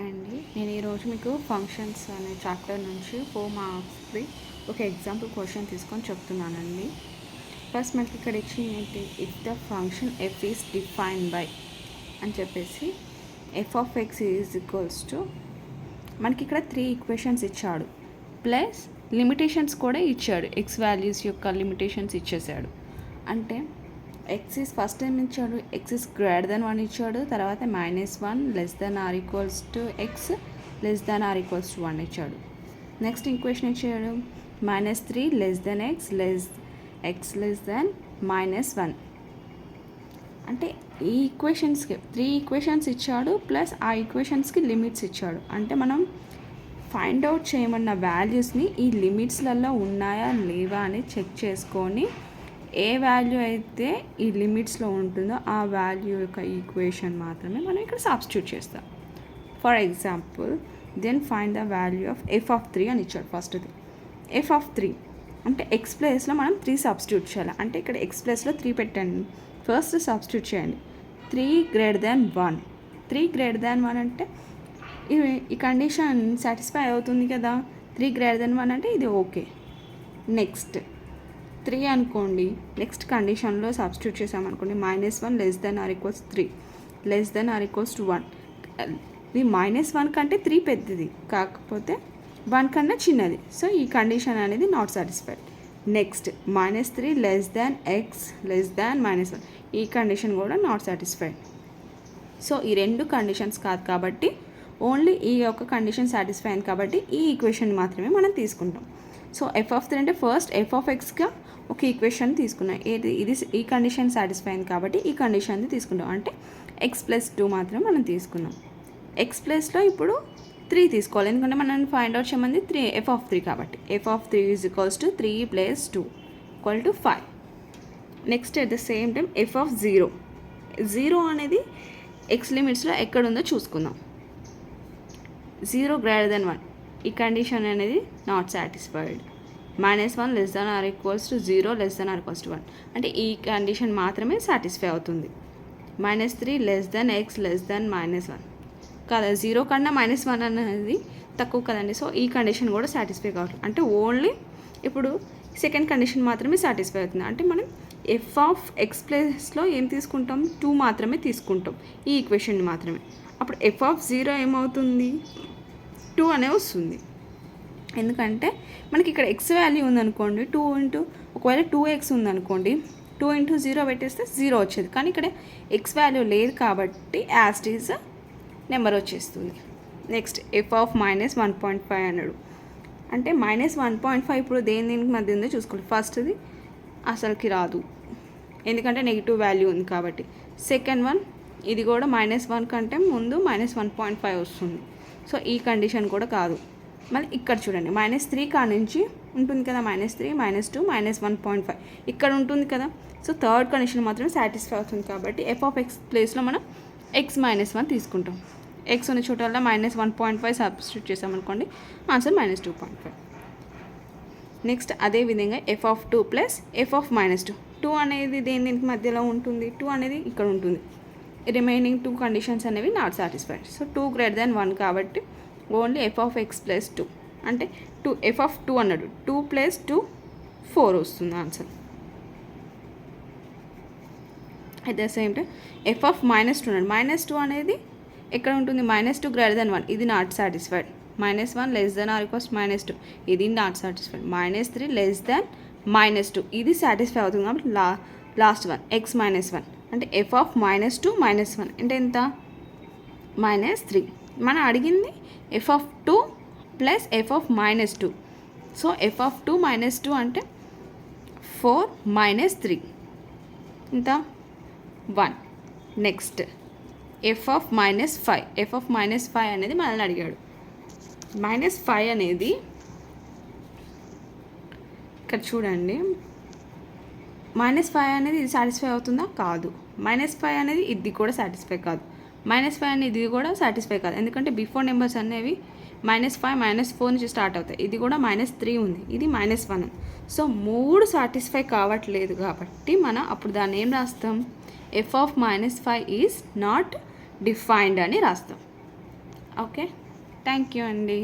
Hi అండి. నేను ఈరోజు మీకు ఫంక్షన్స్ అనే చాప్టర్ నుంచి 4 మార్క్స్ది ఒక ఎగ్జాంపుల్ క్వశ్చన్ తీసుకొని చెప్తున్నానండి. ఫస్ట్ మనకి ఇక్కడ ఇచ్చింది ఏంటి, if the function F is defined by అని చెప్పేసి F of X is equals to మనకి ఇక్కడ 3 ఈక్వేషన్స్ ఇచ్చాడు, ప్లస్ లిమిటేషన్స్ కూడా ఇచ్చాడు. ఎక్స్ వాల్యూస్ యొక్క లిమిటేషన్స్ ఇచ్చేసాడు. అంటే ఎక్స్ ఈజ్ ఫస్ట్ టైం ఇచ్చాడు, ఎక్స్ ఈజ్ గ్రేటర్ దెన్ 1 ఇచ్చాడు, తర్వాత -1 less than or equals to X less than or equals to 1 ఇచ్చాడు. నెక్స్ట్ ఈక్వేషన్ ఇచ్చాడు -3 less than X less than -1. అంటే ఈ ఈక్వేషన్స్కి 3 ఈక్వేషన్స్ ఇచ్చాడు, ప్లస్ ఆ ఈక్వేషన్స్కి లిమిట్స్ ఇచ్చాడు. అంటే మనం ఫైండ్ అవుట్ చేయమన్న వాల్యూస్ని ఈ లిమిట్స్లలో ఉన్నాయా లేవా అని చెక్ చేసుకొని ఏ వాల్యూ అయితే ఈ లిమిట్స్లో ఉంటుందో ఆ వాల్యూ యొక్క ఈక్వేషన్ మాత్రమే మనం ఇక్కడ సబ్స్టిట్యూట్ చేస్తాం. For example, then find the value of F of 3 అని ఇచ్చాడు. ఫస్ట్ది ఎఫ్ ఆఫ్ 3 అంటే ఎక్స్ ప్లేస్లో మనం 3 సబ్స్టిట్యూట్ చేయాలి. అంటే ఇక్కడ ఎక్స్ ప్లేస్లో 3 పెట్టండి, ఫస్ట్ సబ్స్టిట్యూట్ చేయండి. 3 గ్రేటర్ దెన్ 1, 3 గ్రేటర్ దెన్ 1 అంటే ఈ కండిషన్ సాటిస్ఫై అవుతుంది కదా. 3 గ్రేటర్ దెన్ 1 అంటే ఇది ఓకే. నెక్స్ట్ 3 అనుకోండి, నెక్స్ట్ కండిషన్లో సబ్స్టిట్యూట్ చేసామనుకోండి, -1 less than or equals 3 less than or equals to 1. ఇది -1 కంటే 3 పెద్దది, కాకపోతే 1 కన్నా చిన్నది. సో ఈ కండిషన్ అనేది not satisfied. Next -3 less than X less than -1, ఈ కండిషన్ కూడా నాట్ సాటిస్ఫైడ్. సో ఈ 2 కండిషన్స్ కాదు కాబట్టి ఓన్లీ ఈ యొక్క కండిషన్ సాటిస్ఫై అయింది కాబట్టి ఈ ఈక్వేషన్ మాత్రమే మనం తీసుకుంటాం. సో ఎఫ్ ఆఫ్ 3 అంటే ఫస్ట్ ఎఫ్ ఆఫ్ ఎక్స్గా ఒక ఈక్వేషన్ తీసుకున్నాం. ఇది ఈ కండిషన్ సాటిస్ఫై అయింది కాబట్టి ఈ కండిషన్ని తీసుకుంటాం. అంటే ఎక్స్ ప్లస్ 2 మాత్రం మనం తీసుకున్నాం. ఎక్స్ ప్లస్లో ఇప్పుడు 3 తీసుకోవాలి, ఎందుకంటే మనం ఫైండ్ అవుట్ చేయమంది 3 ఎఫ్ ఆఫ్ 3 కాబట్టి F of 3 is equals to 3 + 2 = 5. Next at the same time F of 0 అనేది ఎక్స్ లిమిట్స్లో ఎక్కడుందో చూసుకుందాం. 0 గ్రేటర్ దెన్ 1, ఈ కండిషన్ అనేది not satisfied. -1 less than or equals to 0 less than or equals to 1, అంటే ఈ condition మాత్రమే సాటిస్ఫై అవుతుంది. -3 less than X less than -1 కదా, 0 కన్నా -1 అనేది తక్కువ కదండి. సో ఈ కండిషన్ కూడా సాటిస్ఫై కావాలి. అంటే ఓన్లీ ఇప్పుడు సెకండ్ కండిషన్ మాత్రమే సాటిస్ఫై అవుతుంది. అంటే మనం ఎఫ్ ఆఫ్ ఎక్స్ ప్లేస్లో ఏం తీసుకుంటాం, 2 మాత్రమే తీసుకుంటాం, ఈ ఈక్వేషన్ని మాత్రమే. అప్పుడు ఎఫ్ ఆఫ్ 0 ఏమవుతుంది, 2 అనే వస్తుంది. ఎందుకంటే మనకి ఇక్కడ ఎక్స్ వాల్యూ ఉందనుకోండి, ఒకవేళ 2x ఉందనుకోండి, 2 × 0 పెట్టేస్తే 0 వచ్చేది. కానీ ఇక్కడ ఎక్స్ వాల్యూ లేదు కాబట్టి యాజ్ ఇట్ ఈజ్ నెంబర్ వచ్చేస్తుంది. నెక్స్ట్ ఎఫ్ ఆఫ్ -1.5 అన్నాడు. అంటే -1.5 ఇప్పుడు దేనికి మధ్య ఉందో చూసుకోవాలి. ఫస్ట్ది అసలుకి రాదు, ఎందుకంటే నెగిటివ్ వాల్యూ ఉంది కాబట్టి. సెకండ్ వన్, ఇది కూడా -1 కంటే ముందు -1.5 వస్తుంది. సో ఈ కండిషన్ కూడా కాదు. మళ్ళీ ఇక్కడ చూడండి, -3 కాడ నుంచి ఉంటుంది కదా, -3 -2 -1.5 ఇక్కడ ఉంటుంది కదా. సో థర్డ్ కండిషన్ మాత్రమే సాటిస్ఫై అవుతుంది కాబట్టి ఎఫ్ ఆఫ్ ఎక్స్ ప్లేస్లో మనం x -1 తీసుకుంటాం. ఎక్స్ ఉన్న చోటల్లో -1.5 సబ్స్టిట్యూట్ చేసామనుకోండి, ఆన్సర్ -2.5. నెక్స్ట్ అదేవిధంగా F of 2 plus F of -2. 2 అనేది దీనికి మధ్యలో ఉంటుంది, 2 అనేది ఇక్కడ ఉంటుంది. రిమైనింగ్ 2 కండిషన్స్ అనేవి not satisfied. So 2 greater than 1 కాబట్టి only F of X plus 2, అంటే ఎఫ్ ఆఫ్ 2 అన్నాడు, 2 + 2 4 వస్తుంది answer. At the same time F of -2 అన్నాడు. -2 అనేది ఎక్కడ ఉంటుంది, -2 గ్రేటర్ దెన్ 1, ఇది not satisfied. -1 less than or equals -2, ఇది నాట్ సాటిస్ఫైడ్. -3 లెస్ దెన్ -2, ఇది సాటిస్ఫై అవుతుంది కాబట్టి లాస్ట్ వన్ x -1, అంటే ఎఫ్ ఆఫ్ -2 -1 అంటే ఎంత, -3. మనం అడిగింది F of 2 plus F of -2. So F of 2 -2 అంటే 4 - 3 ఇంత 1. Next F of -5, F of -5 అనేది మనల్ని అడిగాడు. -5 అనేది ఇక్కడ చూడండి, -5 అనేది ఇది సాటిస్ఫై అవుతుందా, కాదు. -5 అనేది ఇది కూడా సాటిస్ఫై కాదు. -5 అనేది ఇది కూడా సాటిస్ఫై కాదు, ఎందుకంటే బిఫోర్ నెంబర్స్ అనేవి -5 -4 నుంచి స్టార్ట్ అవుతాయి. ఇది కూడా -3 ఉంది, ఇది -1. సో 3 సాటిస్ఫై కావట్లేదు కాబట్టి మనం అప్పుడు దాన్ని ఏం రాస్తాం, F of -5 is not defined అని రాస్తాం. ఓకే, థ్యాంక్ యూ అండి.